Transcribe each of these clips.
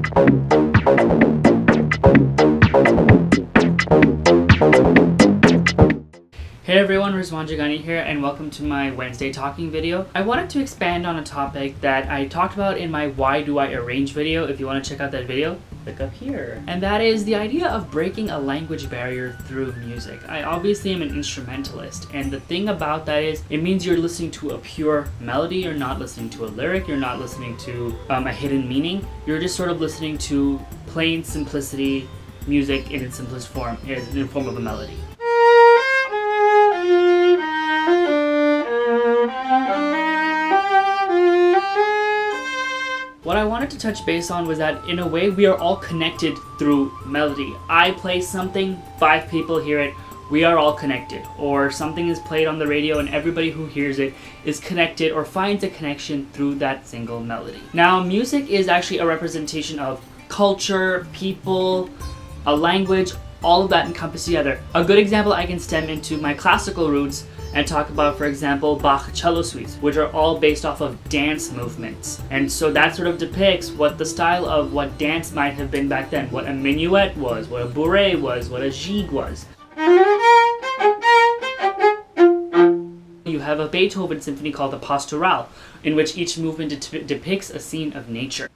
Hey everyone, Rizwan Jagani here, and welcome to my Wednesday talking video. I wanted to expand on a topic that I talked about in my Why Do I Arrange video. If you want to check out that video, click up here. And that is the idea of breaking a language barrier through music. I obviously am an instrumentalist, and the thing about that is it means you're listening to a pure melody, you're not listening to a lyric, you're not listening to a hidden meaning, you're just sort of listening to plain simplicity music in its simplest form, in the form of a melody. What I wanted to touch base on was that in a way we are all connected through melody. I play something, 5 people hear it, we are all connected. Or something is played on the radio and everybody who hears it is connected or finds a connection through that single melody. Now, music is actually a representation of culture, people, a language, all of that encompassed together. A good example I can stem into my classical roots and talk about, for example, Bach cello suites, which are all based off of dance movements. And so that sort of depicts what the style of what dance might have been back then, what a minuet was, what a bourrée was, what a gigue was. You have a Beethoven symphony called the Pastorale, in which each movement depicts a scene of nature.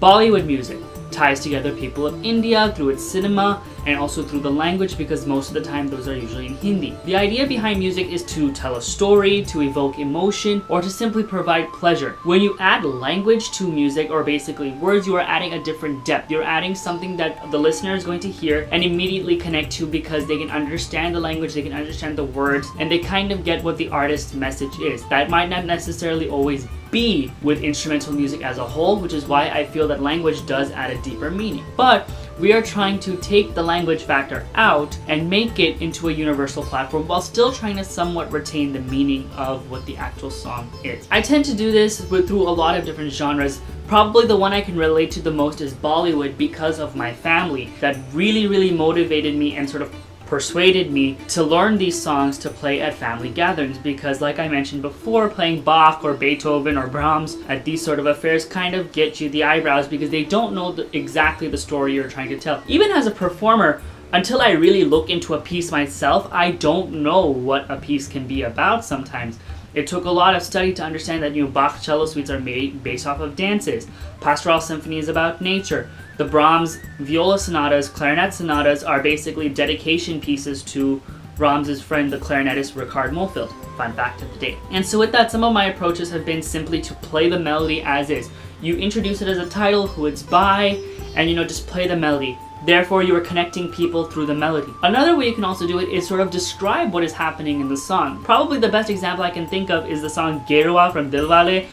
Bollywood music ties together people of India through its cinema and also through the language, because most of the time those are usually in Hindi. The idea behind music is to tell a story, to evoke emotion, or to simply provide pleasure. When you add language to music, or basically words, you are adding a different depth. You're adding something that the listener is going to hear and immediately connect to because they can understand the language, they can understand the words, and they kind of get what the artist's message is. That might not necessarily always be with instrumental music as a whole, which is why I feel that language does add a deeper meaning. But we are trying to take the language factor out and make it into a universal platform while still trying to somewhat retain the meaning of what the actual song is. I tend to do this through a lot of different genres. Probably the one I can relate to the most is Bollywood, because of my family that really motivated me and sort of persuaded me to learn these songs to play at family gatherings, because like I mentioned before, playing Bach or Beethoven or Brahms at these sort of affairs kind of get you the eyebrows because they don't know exactly the story you're trying to tell. Even as a performer, until I really look into a piece myself, I don't know what a piece can be about sometimes. It took a lot of study to understand that, Bach cello suites are made based off of dances. Pastoral Symphony is about nature. The Brahms viola sonatas, clarinet sonatas are basically dedication pieces to Brahms' friend, the clarinetist Richard Mohlfeld. Fun fact of the day. And so with that, some of my approaches have been simply to play the melody as is. You introduce it as a title, who it's by, and just play the melody. Therefore, you are connecting people through the melody. Another way you can also do it is sort of describe what is happening in the song. Probably the best example I can think of is the song Gerua from Dilwale.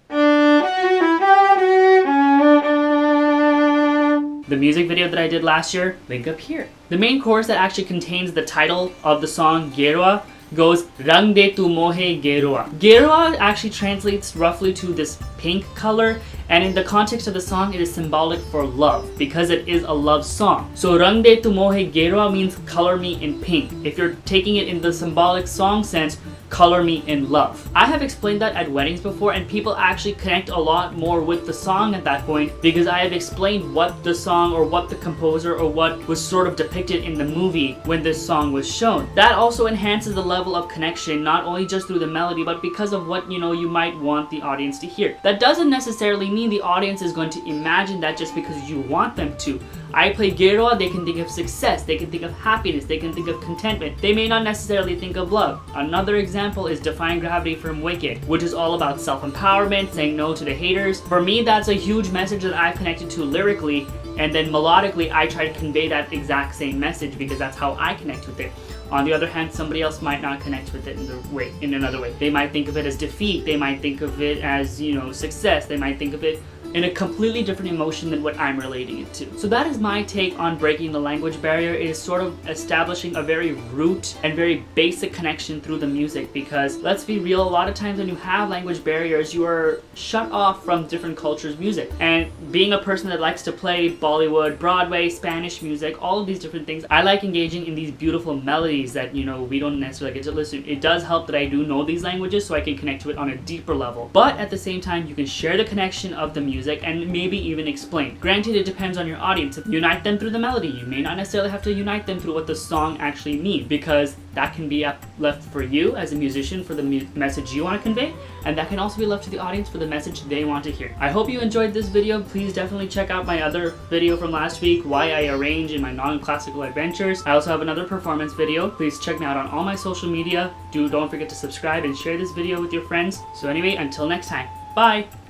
The music video that I did last year, link up here. The main chorus that actually contains the title of the song Gerua goes Rang de tu mohe Gerua. Gerua actually translates roughly to this pink color, and in the context of the song it is symbolic for love because it is a love song. So Rang de tu mohe Gerua means color me in pink. If you're taking it in the symbolic song sense, color me in love. I have explained that at weddings before, and people actually connect a lot more with the song at that point because I have explained what the song or what the composer or what was sort of depicted in the movie when this song was shown. That also enhances the level of connection, not only just through the melody but because of what you might want the audience to hear. That doesn't necessarily mean the audience is going to imagine that just because you want them to. I play Gerua, they can think of success, they can think of happiness, they can think of contentment. They may not necessarily think of love. Another example is Defying Gravity from Wicked, which is all about self-empowerment, saying no to the haters. For me, that's a huge message that I've connected to lyrically, and then melodically I try to convey that exact same message because that's how I connect with it. On the other hand, somebody else might not connect with it in another way. They might think of it as defeat, they might think of it as, success, they might think of it in a completely different emotion than what I'm relating it to. So that is my take on breaking the language barrier. It is sort of establishing a very root and very basic connection through the music, because let's be real, a lot of times when you have language barriers, you are shut off from different cultures' music. And being a person that likes to play Bollywood, Broadway, Spanish music, all of these different things, I like engaging in these beautiful melodies melodies that, you know, we don't necessarily get to listen. It does help that I do know these languages so I can connect to it on a deeper level. But at the same time, you can share the connection of the music and maybe even explain. Granted, it depends on your audience. Unite them through the melody. You may not necessarily have to unite them through what the song actually means, because that can be left for you as a musician for the message you want to convey, and that can also be left to the audience for the message they want to hear. I hope you enjoyed this video. Please definitely check out my other video from last week, why I arrange in my non-classical adventures. I also have another performance video. Please check me out on all my social media. Don't forget to subscribe and share this video with your friends. So anyway, until next time, bye!